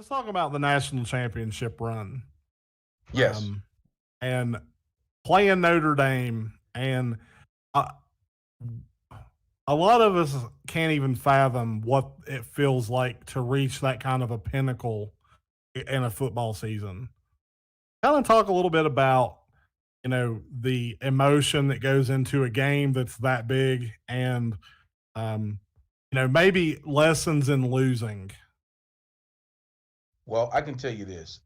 Let's talk about the national championship run. Yes. Um, and playing Notre Dame, and uh, a lot of us can't even fathom what it feels like to reach that kind of a pinnacle in a football season. Kind of talk a little bit about the emotion that goes into a game that's that big, and um, maybe lessons in losing. Well, I can tell you this.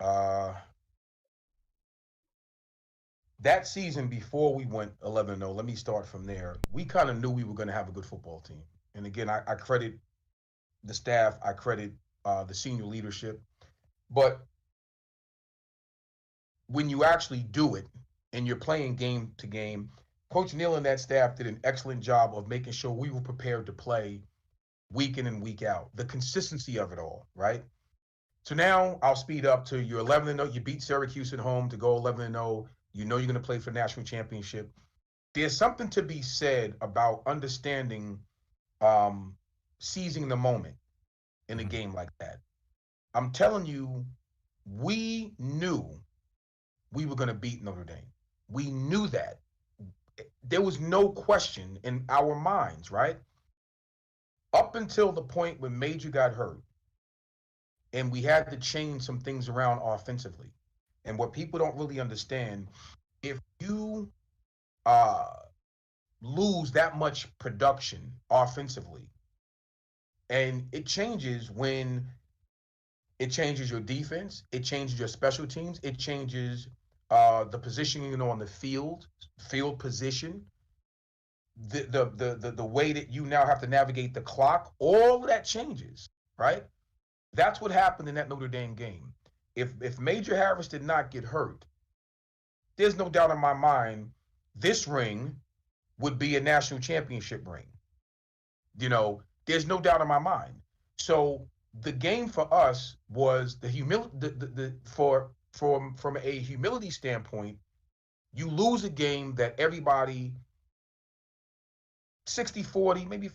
That season before we went 11-0, let me start from there. We kind of knew we were going to have a good football team. And again, I credit the staff, I credit the senior leadership. But when you actually do it and you're playing game to game, Coach Neal and that staff did an excellent job of making sure we were prepared to play week in and week out. The consistency of it all, right? So now I'll speed up to you're 11-0. You beat Syracuse at home to go 11-0. You know you're going to play for the national championship. There's something to be said about understanding seizing the moment in a game like that. I'm telling you, we knew we were going to beat Notre Dame. We knew that. There was no question in our minds, right? Up until the point when Major got hurt and we had to change some things around offensively. And what people don't really understand, if you lose that much production offensively, and it changes when it changes your defense, it changes your special teams, it changes the positioning on the field position, the way that you now have to navigate the clock, all of that changes, right? That's what happened in that Notre Dame game. If Major Harris did not get hurt, there's no doubt in my mind this ring would be a national championship ring. There's no doubt in my mind. So the game for us was the humility. From a humility standpoint, you lose a game that everybody 60-40, maybe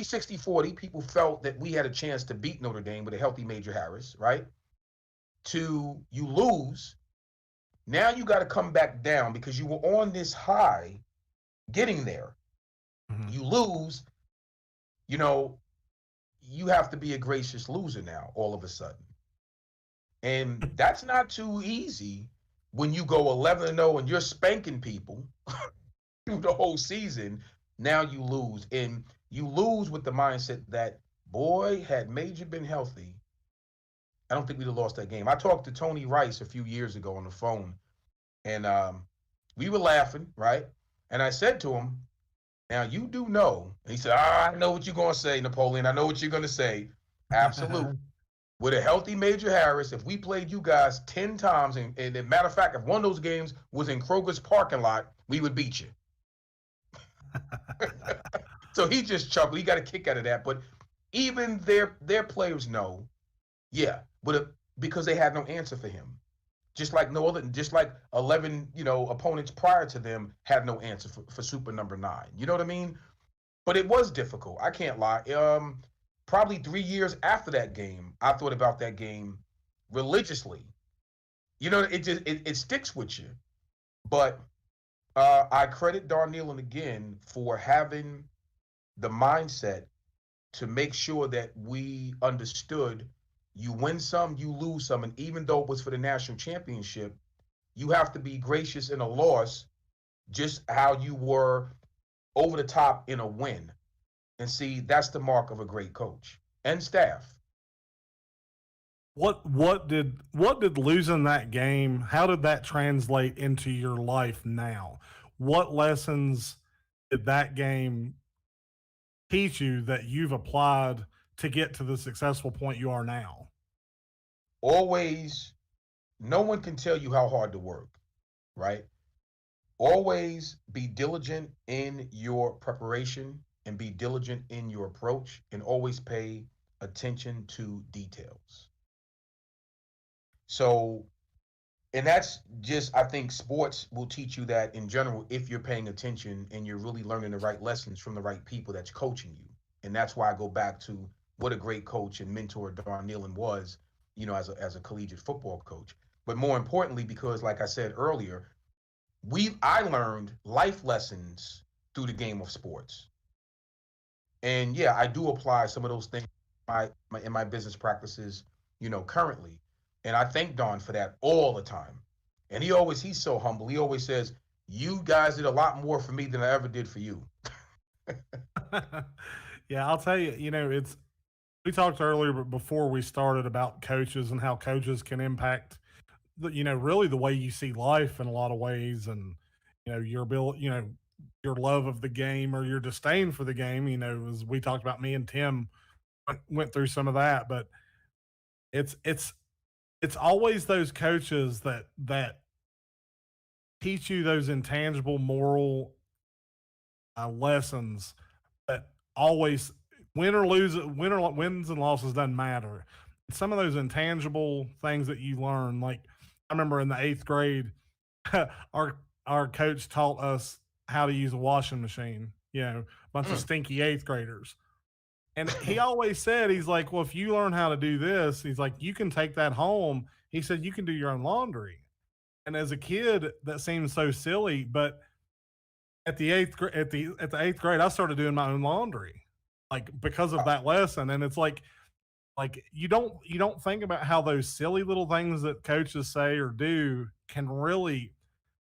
60-40 people felt that we had a chance to beat Notre Dame with a healthy Major Harris, right? To you lose, now you got to come back down because you were on this high getting there. Mm-hmm. You lose, you have to be a gracious loser now all of a sudden. And that's not too easy when you go 11-0 and you're spanking people through the whole season. Now you lose. And you lose with the mindset that, boy, had Major been healthy, I don't think we'd have lost that game. I talked to Tony Rice a few years ago on the phone, and we were laughing, right? And I said to him, now you do know. And he said, I know what you're going to say, Napoleon. I know what you're going to say. Absolutely. With a healthy Major Harris, if we played you guys 10 times, and as a matter of fact, if one of those games was in Kroger's parking lot, we would beat you. So he just chuckled. He got a kick out of that. But even their players know, yeah, because they had no answer for him. Just like 11, opponents prior to them had no answer for Super Number 9. You know what I mean? But it was difficult. I can't lie. Probably 3 years after that game, I thought about that game religiously. It sticks with you. But I credit Darnell again for having the mindset to make sure that we understood you win some, you lose some. And even though it was for the national championship, you have to be gracious in a loss, just how you were over the top in a win. And see, that's the mark of a great coach and staff. What did losing that game, how did that translate into your life now? What lessons did that game teach you that you've applied to get to the successful point you are now? Always, no one can tell you how hard to work, right? Always be diligent in your preparation and be diligent in your approach, and always pay attention to details. So, and that's just, I think sports will teach you that in general if you're paying attention and you're really learning the right lessons from the right people that's coaching you. And that's why I go back to what a great coach and mentor Don Nealon was, you know, as a collegiate football coach. But more importantly, because like I said earlier, I learned life lessons through the game of sports. And yeah, I do apply some of those things in my business practices, you know, currently. And I thank Don for that all the time. And he's so humble. He always says, "You guys did a lot more for me than I ever did for you." Yeah, I'll tell you, we talked earlier before we started about coaches and how coaches can impact really the way you see life in a lot of ways, and your ability, your love of the game or your disdain for the game. As we talked about, me and Tim went through some of that, but it's it's it's always those coaches that teach you those intangible moral lessons that always wins and losses doesn't matter. Some of those intangible things that you learn, like I remember in the 8th grade, our our coach taught us how to use a washing machine. A bunch of Mm, stinky 8th graders, and he always said, he's like, "Well, if you learn how to do this, he's like, you can take that home." He said, "You can do your own laundry." And as a kid, that seems so silly, but at the 8th grade, I started doing my own laundry, like because of that lesson. And it's like you don't think about how those silly little things that coaches say or do can really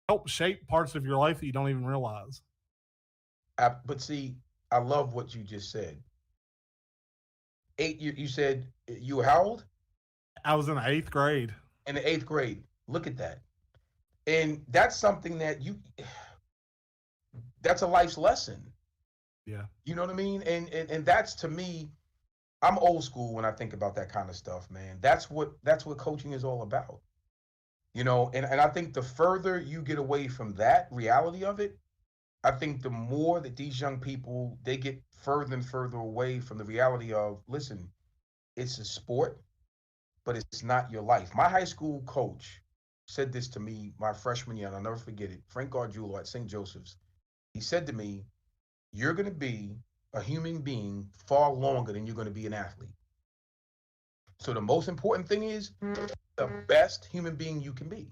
help shape parts of your life that you don't even realize. but see, I love what you just said. You said you were how old? I was in the 8th grade. In the 8th grade. Look at that. And that's something that's a life's lesson. Yeah. You know what I mean? And that's, to me, I'm old school when I think about that kind of stuff, man. That's what coaching is all about. You know, and I think the further you get away from that reality of it, I think the more that these young people, they get further and further away from the reality of, listen, it's a sport, but it's not your life. My high school coach said this to me my freshman year, and I'll never forget it. Frank Gargiulo at St. Joseph's. He said to me, "You're going to be a human being far longer than you're going to be an athlete. So the most important thing is the best human being you can be."